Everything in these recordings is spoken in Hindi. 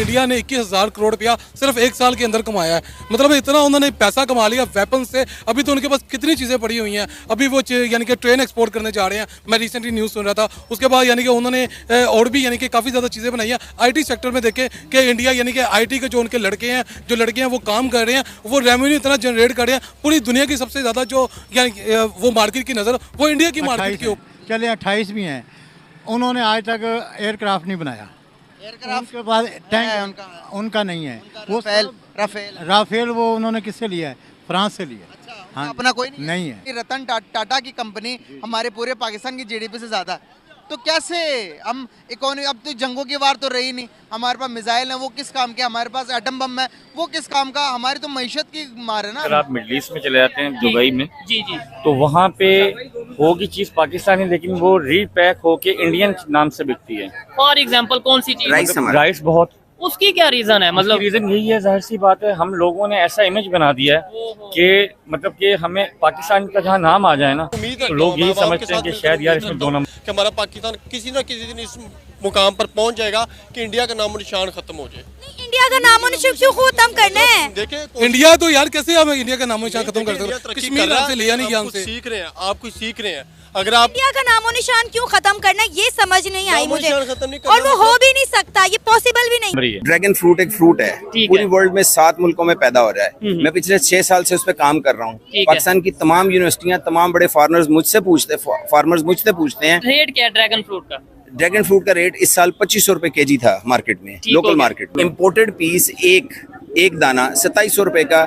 इंडिया ने 21,000 करोड़ रुपया सिर्फ एक साल के अंदर कमाया है। मतलब इतना उन्होंने पैसा कमा लिया वेपन से। अभी तो उनके पास कितनी चीज़ें पड़ी हुई हैं। अभी वो यानी कि ट्रेन एक्सपोर्ट करने जा रहे हैं। मैं रिसेंटली न्यूज़ सुन रहा था। उसके बाद यानी कि उन्होंने और भी यानी कि काफ़ी ज़्यादा चीज़ें बनाई हैं। IT सेक्टर में देखें कि इंडिया यानी कि IT के जो उनके लड़के हैं, जो लड़के हैं वो काम कर रहे हैं, वो रेवेन्यू इतना जनरेट कर रहे हैं। पूरी दुनिया की सबसे ज़्यादा जो यानी वो मार्केट की नज़र वो इंडिया की मार्केट के ऊपर। चले 28 भी हैं, उन्होंने आज तक एयरक्राफ्ट नहीं बनाया। एयरक्राफ्ट उसके बाद है टैंक उनका नहीं है। वो राफेल राफेल वो उन्होंने किससे लिया है? फ्रांस से लिया। हाँ, अपना कोई नहीं है। कि रतन टाटा की कंपनी हमारे पूरे पाकिस्तान की GDP से ज्यादा है। तो कैसे हम इकोनॉमी, अब तो जंगों की वार तो रही नहीं, हमारे पास मिसाइल है वो किस काम के, हमारे पास एटम बम है वो किस काम का, हमारी तो मईशत की मार है ना। अगर आप मिडल ईस्ट में चले जाते हैं दुबई में जी तो वहाँ पे होगी चीज पाकिस्तानी लेकिन वो रीपैक होके इंडियन नाम से बिकती है। फॉर एग्जाम्पल कौन सी चीज? राइस बहुत। उसकी क्या रीजन है? मतलब रीजन यही है, जाहिर सी बात है, हम लोगों ने ऐसा इमेज बना दिया है कि मतलब कि हमें पाकिस्तान का जहाँ नाम आ जाए ना तो लोग यही समझते हैं कि शायद यार इसमें दो नंबर कि हमारा पाकिस्तान किसी न किसी दिन इस मुकाम पर पहुंच जाएगा कि इंडिया का नाम निशान खत्म हो जाए। इंडिया का नाम निशान क्यों खत्म करना है? देखें इंडिया तो यार कैसे हम इंडिया का नाम निशान खत्म कर सकते? कश्मीर से लिया नहीं ज्ञान से। सीख रहे हैं, आप कुछ सीख रहे हैं। अगर आप इंडिया का नामो निशान क्यों खत्म करना, ये समझ नहीं आई मुझे। खत्म नहीं करना और वो हो भी नहीं सकता, ये पॉसिबल भी नहीं। ड्रैगन फ्रूट एक फ्रूट है, पूरी वर्ल्ड में 7 मुल्कों में पैदा हो रहा है। मैं पिछले 6 साल से उस पर काम कर रहा हूँ। पाकिस्तान की तमाम यूनिवर्सिटियाँ, तमाम बड़े फार्मर्स मुझसे पूछते हैं रेट क्या है ड्रैगन फ्रूट का? ड्रैगन फ्रूट का रेट इस साल 2500 रुपए केजी था मार्केट में, लोकल मार्केट में। इम्पोर्टेड पीस एक दाना 2700 रुपए का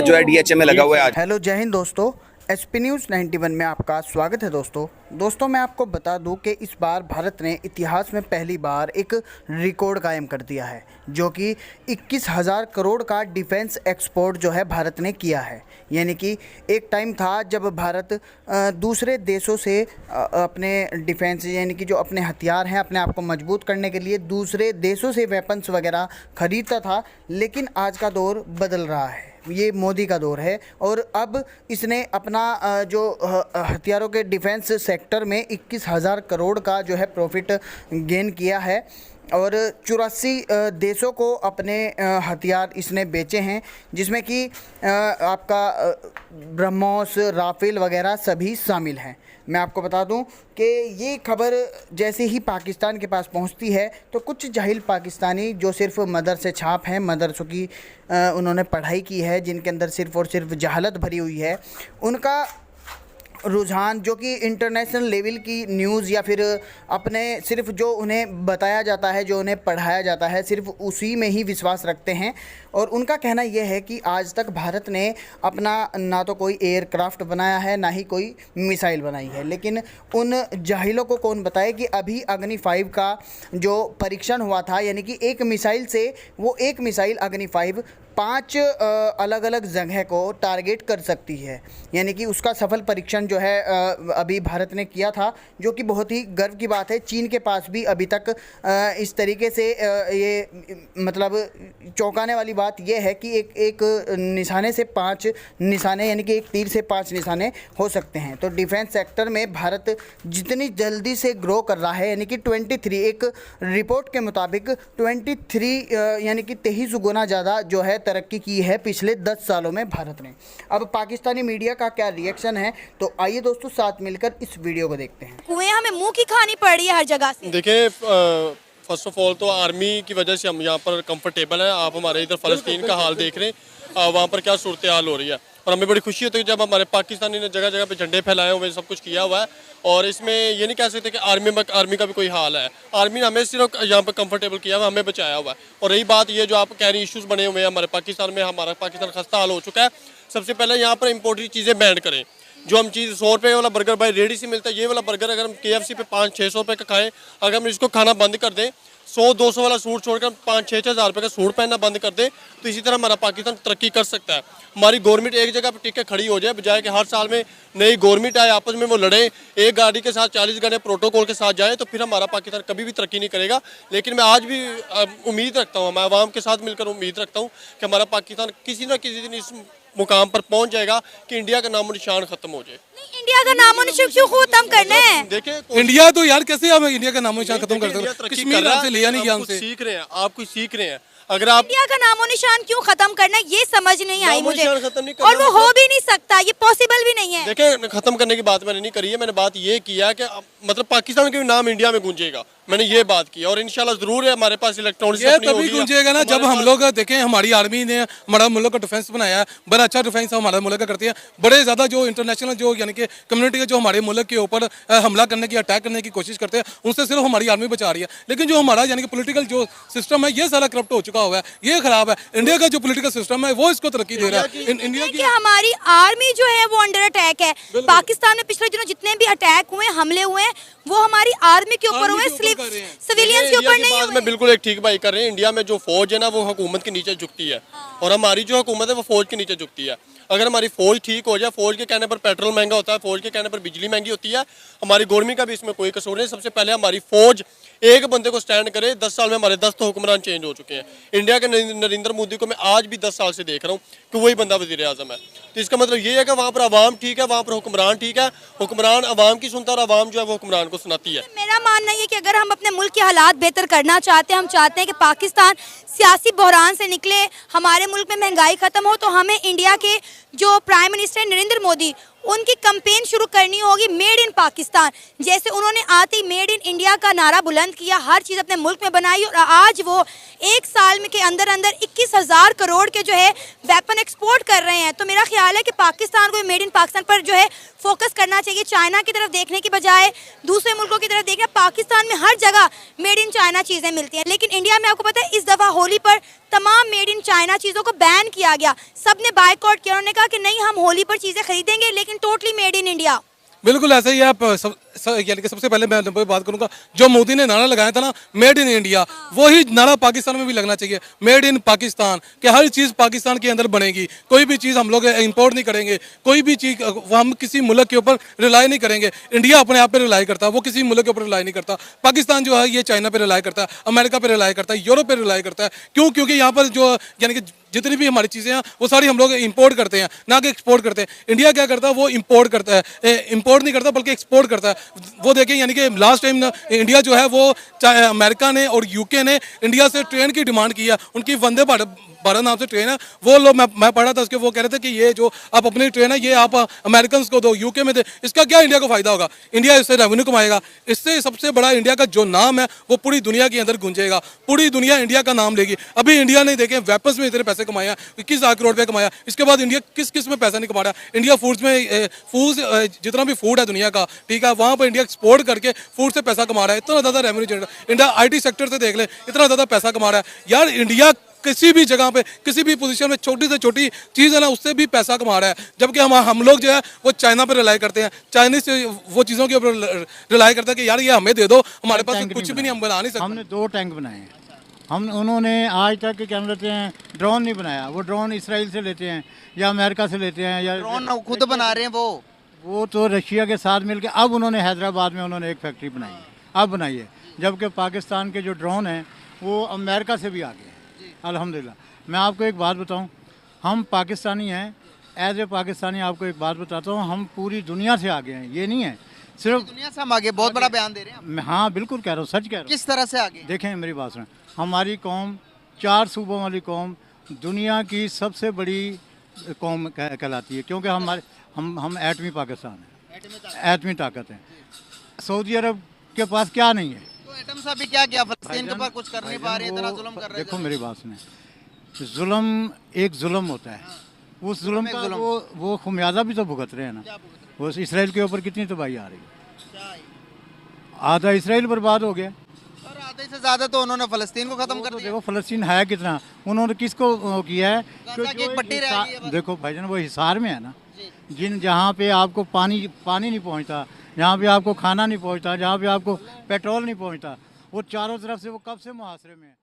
जो है DHA में लगा हुआ है आज। हेलो, जय हिंद दोस्तों। SP न्यूज़ 91 में आपका स्वागत है दोस्तों मैं आपको बता दूं कि इस बार भारत ने इतिहास में पहली बार एक रिकॉर्ड कायम कर दिया है, जो कि 21,000 करोड़ का डिफेंस एक्सपोर्ट जो है भारत ने किया है। यानी कि एक टाइम था जब भारत दूसरे देशों से अपने डिफेंस यानी कि जो अपने हथियार हैं, अपने आप को मजबूत करने के लिए दूसरे देशों से वेपन्स वगैरह खरीदता था। लेकिन आज का दौर बदल रहा है, ये मोदी का दौर है और अब इसने अपना जो हथियारों के डिफेंस सेक्टर में 21,000 करोड़ का जो है प्रॉफिट गेन किया है और 84 देशों को अपने हथियार इसने बेचे हैं, जिसमें कि आपका ब्रह्मोस, राफेल वगैरह सभी शामिल हैं। मैं आपको बता दूं कि ये खबर जैसे ही पाकिस्तान के पास पहुंचती है तो कुछ जाहिल पाकिस्तानी जो सिर्फ मदरसे छाप हैं, मदरसों की उन्होंने पढ़ाई की है, जिनके अंदर सिर्फ और सिर्फ जहालत भरी हुई है, उनका रुझान जो कि इंटरनेशनल लेवल की न्यूज़ या फिर अपने सिर्फ जो उन्हें बताया जाता है, जो उन्हें पढ़ाया जाता है, सिर्फ उसी में ही विश्वास रखते हैं। और उनका कहना यह है कि आज तक भारत ने अपना ना तो कोई एयरक्राफ्ट बनाया है, ना ही कोई मिसाइल बनाई है। लेकिन उन जाहिलों को कौन बताए कि अभी अग्नि 5 का जो परीक्षण हुआ था, यानी कि एक मिसाइल से वो एक मिसाइल अग्नि 5 5 अलग अलग जगह को टारगेट कर सकती है। यानी कि उसका सफल परीक्षण जो है अभी भारत ने किया था, जो कि बहुत ही गर्व की बात है। चीन के पास भी अभी तक इस तरीके से ये मतलब चौंकाने वाली बात यह है कि एक निशाने से 5 निशाने यानी कि एक तीर से 5 निशाने हो सकते हैं। तो डिफेंस सेक्टर में भारत जितनी जल्दी से ग्रो कर रहा है, यानी कि 23 एक रिपोर्ट के मुताबिक 23 यानी कि 23 गुना ज़्यादा जो है तरक्की की है पिछले 10 सालों में भारत ने। अब पाकिस्तानी मीडिया का क्या रिएक्शन है, तो आइए दोस्तों साथ मिलकर इस वीडियो को देखते हैं। कुएं हमें मुंह की खानी पड़ रही है हर जगह से। देखें, फर्स्ट ऑफ ऑल तो आर्मी की वजह से हम यहाँ पर कंफर्टेबल हैं। आप हमारे इधर फ़लस्तीन का हाल देख रहे हैं, वहाँ पर क्या सूरत हाल हो रही है। और हमें बड़ी खुशी होती है जब हमारे पाकिस्तानी ने जगह जगह पे झंडे फैलाए हुए, सब कुछ किया हुआ है। और इसमें ये नहीं कह सकते कि आर्मी का भी कोई हाल है। आर्मी ने हमें सिर्फ यहाँ पर कंफर्टेबल किया हुआ, हमें बचाया हुआ है। और रही बात ये जो आप कह रही इश्यूज़ बने हुए हैं हमारे पाकिस्तान में, हमारा पाकिस्तान खस्ता हाल हो चुका है। सबसे पहले यहाँ पर इम्पोर्टेड चीज़ें बैन करें। जो हम चीज़ 100 रुपये वाला बर्गर भाई रेडी से मिलता है, ये वाला बर्गर अगर हम KFC पे 500-600 रुपये का खाएं, अगर हम इसको खाना बंद कर दें, 100-200 वाला सूट छोड़कर 5-6 हज़ार रुपये का सूट पहनना बंद कर दे, तो इसी तरह हमारा पाकिस्तान तरक्की कर सकता है। हमारी गवर्नमेंट एक जगह पर टिक के खड़ी हो जाए, बजाय कि हर साल में नई गवर्नमेंट आए, आपस में वो लड़े, एक गाड़ी के साथ 40 गाड़ियाँ प्रोटोकॉल के साथ जाए, तो फिर हमारा पाकिस्तान कभी भी तरक्की नहीं करेगा। लेकिन मैं आज भी उम्मीद रखता हूँ, मैं आवाम के साथ मिलकर उम्मीद रखता हूँ कि हमारा पाकिस्तान किसी न किसी दिन इस मुकाम पर पहुंच जाएगा कि इंडिया का नामो निशान खत्म हो जाए। इंडिया का नामो निशान क्यों खत्म करना है? देखें, इंडिया तो यार कैसे हम इंडिया का नामो निशान खत्म कर सकते? कश्मीर से लिया नहीं ज्ञान से। सीख रहे हैं, आप कुछ सीख रहे हैं। अगर आप इंडिया का नामो निशान क्यों खत्म करना है, ये समझ नहीं आई मुझे। नामो-निशान खत्म नहीं करना और वो हो भी नहीं सकता, ये पॉसिबल भी नहीं है। देखें, खत्म करने की बात मैंने नहीं करी है, मैंने बात ये किया कि मतलब पाकिस्तान का भी नाम इंडिया में गूंजेगा, मैंने ये बात की। और इंशाल्लाह जरूर है हमारे पास इलेक्ट्रॉनिक्स ये तभी गूंजेगा ना जब हम लोग देखें हमारी आर्मी ने हमारा मुल्क का डिफेंस बनाया है, बड़ा अच्छा डिफेंस हमारा मुल्क का करती है। बड़े ज़्यादा जो इंटरनेशनल जो यानी कि कम्युनिटी के जो हमारे मुल्क के ऊपर हमला करने की अटैक करने की कोशिश करते हैं, उनसे सिर्फ हमारी आर्मी बचा रही है। लेकिन जो हमारा यानी कि पॉलिटिकल जो सिस्टम है ये सारा करप्ट हो चुका हुआ है, ये खराब है। इंडिया का जो पॉलिटिकल सिस्टम है वो इसको तरक्की दे रहा है। इंडिया की हमारी आर्मी जो है वो अंडर अटैक है। पाकिस्तान में पिछले दिनों जितने भी अटैक हुए, हमले हुए हैं, वो हमारी आर्मी के ऊपर हुए, सिविलियंस के ऊपर नहीं हुए। मैं बिल्कुल एक ठीक बात कर रहे हैं। इंडिया में जो फौज है ना वो हुकूमत के नीचे झुकती है, और हमारी जो हुकूमत है वो फौज के नीचे झुकती है। अगर हमारी फौज ठीक हो जाए, फौज के कहने पर पेट्रोल महंगा होता है, फौज के कहने पर बिजली महंगी होती है, हमारी गवर्नमेंट का भी इसमें कोई कसूर नहीं। सबसे पहले हमारी फौज एक बंदे को स्टैंड करे। 10 साल में हमारे 10 तो हुक्मरान चेंज हो चुके हैं। इंडिया के नरेंद्र मोदी को मैं आज भी 10 साल से देख रहा हूँ कि वही बंदा वजीर आजम है। तो इसका मतलब ये है कि वहाँ पर आवाम ठीक है, वहाँ पर हुक्मरान ठीक है, हुक्मरान आवाम की सुनता और आवाम जो है वो हुक्मरान को सुनाती है। मेरा मानना ये कि अगर हम अपने मुल्क के हालात बेहतर करना चाहते हैं, हम चाहते हैं कि पाकिस्तान सियासी बहरान से निकले, हमारे मुल्क में महंगाई खत्म हो, तो हमें इंडिया के जो प्राइम मिनिस्टर नरेंद्र मोदी, उनकी कैंपेन शुरू करनी होगी मेड इन पाकिस्तान। जैसे उन्होंने आते ही मेड इन इंडिया का नारा बुलंद किया, हर चीज़ अपने मुल्क में बनाई, और आज वो एक साल में के अंदर अंदर 21,000 करोड़ के जो है वेपन एक्सपोर्ट कर रहे हैं। तो मेरा ख्याल है कि पाकिस्तान को मेड इन पाकिस्तान पर जो है फोकस करना चाहिए। चाइना की तरफ देखने की बजाय दूसरे मुल्कों की तरफ देखना। पाकिस्तान में हर जगह मेड इन चाइना चीज़ें मिलती हैं, लेकिन इंडिया में आपको पता है इस दफ़ा होली पर तमाम मेड इन चाइना चीज़ों को बैन किया गया। सबने बायकॉट किया, उन्होंने कहा कि नहीं हम होली पर चीज़ें खरीदेंगे लेकिन टोटली मेड इन इंडिया। बिल्कुल ऐसा ही है। आप यानी कि सबसे पहले मैं बात करूंगा, जो मोदी ने नारा लगाया था ना मेड इन इंडिया, वही नारा पाकिस्तान में भी लगना चाहिए। मेड इन पाकिस्तान, कि हर चीज़ पाकिस्तान के अंदर बनेगी, कोई भी चीज़ हम लोग इंपोर्ट नहीं करेंगे, कोई भी चीज़ हम किसी मुल्क के ऊपर रिलाई नहीं करेंगे। इंडिया अपने आप पे रिलाई करता है, वो किसी मुल्क के ऊपर रिलाई नहीं करता। पाकिस्तान जो है ये चाइना पे रिलाई करता है, अमेरिका पे रिलाई करता है, यूरोप पे रिलाई करता है। क्यों? क्योंकि यहाँ पर जो यानी कि जितनी भी हमारी चीज़ें हैं वो सारी हम लोग इंपोर्ट करते हैं, ना कि एक्सपोर्ट करते हैं। इंडिया क्या करता है, वो इंपोर्ट करता है, इंपोर्ट नहीं करता बल्कि एक्सपोर्ट करता है। वो देखें यानी कि लास्ट टाइम इंडिया जो है वो अमेरिका ने और यूके ने इंडिया से ट्रेन की डिमांड की है। उनकी वंदे भारत नाम से ट्रेन है, वो लोग मैं पढ़ा था उसके, वो कह रहे थे कि ये जो आप अपनी ट्रेन है ये आप अमेरिकन को दो, यूके में दे, इसका क्या इंडिया को फायदा होगा? इंडिया इससे रेवेन्यू कमाएगा। इससे सबसे बड़ा इंडिया का जो नाम है वो पूरी दुनिया के अंदर गूंजेगा, पूरी दुनिया इंडिया का नाम लेगी। अभी इंडिया ने देखें वेपन्स में इतने पैसे कमाया, 21,000 करोड़ रुपये कमाया। इसके बाद इंडिया किस किस में पैसा नहीं कमा रहा? इंडिया फूड्स में, जितना भी फूड है दुनिया का, ठीक है, वहाँ पर इंडिया एक्सपोर्ट करके फूड से पैसा कमा रहा है, इतना ज़्यादा revenue generate. India IT sector से देख ले, इतना ज़्यादा पैसा कमा रहा है। यार इंडिया किसी भी जगह पे किसी भी पोजीशन में छोटी से छोटी चीज़ है ना उससे भी पैसा कमा रहा है, जबकि हम लोग जो है वो चाइना पे रिलाई करते हैं, चाइनीज वो चीज़ों के ऊपर रिलाई करते हैं कि यार ये हमें दे दो, हमारे पास कुछ भी नहीं, हम बना नहीं सकते। हमने 2 टैंक बनाए हैं। उन्होंने आज तक क्या कहते हैं ड्रोन नहीं बनाया। वो ड्रोन इसराइल से लेते हैं या अमेरिका से लेते हैं, या ड्रोन खुद बना रहे हैं वो तो रशिया के साथ मिलकर अब उन्होंने हैदराबाद में उन्होंने एक फैक्ट्री बनाई है, अब बनाई है। जबकि पाकिस्तान के जो ड्रोन हैं वो अमेरिका से भी आ गए हैं अल्हम्दुलिल्लाह। मैं आपको एक बात बताऊं, हम पाकिस्तानी हैं, एज ए पाकिस्तानी आपको एक बात बताता हूं, हम पूरी दुनिया से आगे हैं। ये नहीं है सिर्फ दुनिया से हम आगे, बहुत बड़ा बयान दे रहे हैं। मैं हाँ बिल्कुल कह रहा हूँ, सच कह रहा हूँ। किस तरह से आगे? देखें मेरी बात सुनें, हमारी कौम 4 सूबों वाली कौम दुनिया की सबसे बड़ी कौम कहलाती है, क्योंकि हम एटमी पाकिस्तान है, एटमी ताकत है। सऊदी अरब के पास क्या नहीं है, एटम साहब भी क्या किया, फलस्तीन के ऊपर कुछ कर नहीं पा रहे, इतना जुल्म कर रहे हैं। देखो मेरी बात सुने, जुल्म एक जुल्म होता है, उस जुल्म का वो खुमियाजा भी तो भुगत रहे हैं ना। वो इसराइल के ऊपर कितनी तबाही आ रही है, आधा इसराइल बर्बाद हो गया और आधे से ज्यादा तो उन्होंने फलस्तीन को खत्म कर दिया। देखो फलस्तीन है कितना, उन्होंने किसको किया है? एक पट्टी रह गई है। देखो भाईजान वो हिसार में है ना, जहाँ पे आपको पानी नहीं पहुँचता, जहाँ पे आपको खाना नहीं पहुँचता, जहाँ पे आपको पेट्रोल नहीं पहुँचता, वो चारों तरफ से वो कब से मुहासरे में है।